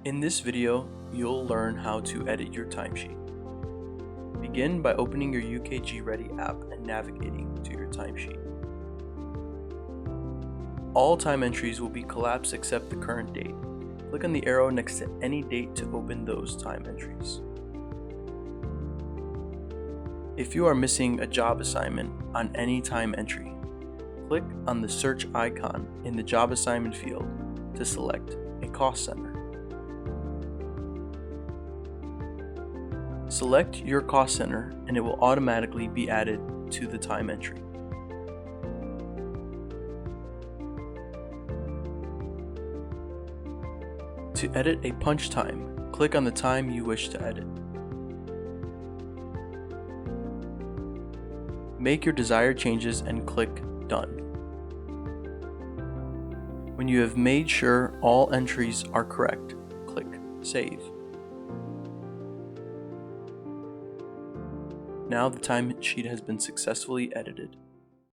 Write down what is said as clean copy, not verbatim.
In this video, you'll learn how to edit your timesheet. Begin by opening your UKG Ready app and navigating to your timesheet. All time entries will be collapsed except the current date. Click on the arrow next to any date to open those time entries. If you are missing a job assignment on any time entry, click on the search icon in the job assignment field to select a cost center. Select your cost center and it will automatically be added to the time entry. To edit a punch time, click on the time you wish to edit. Make your desired changes and click Done. When you have made sure all entries are correct, click Save. Now the timesheet has been successfully edited.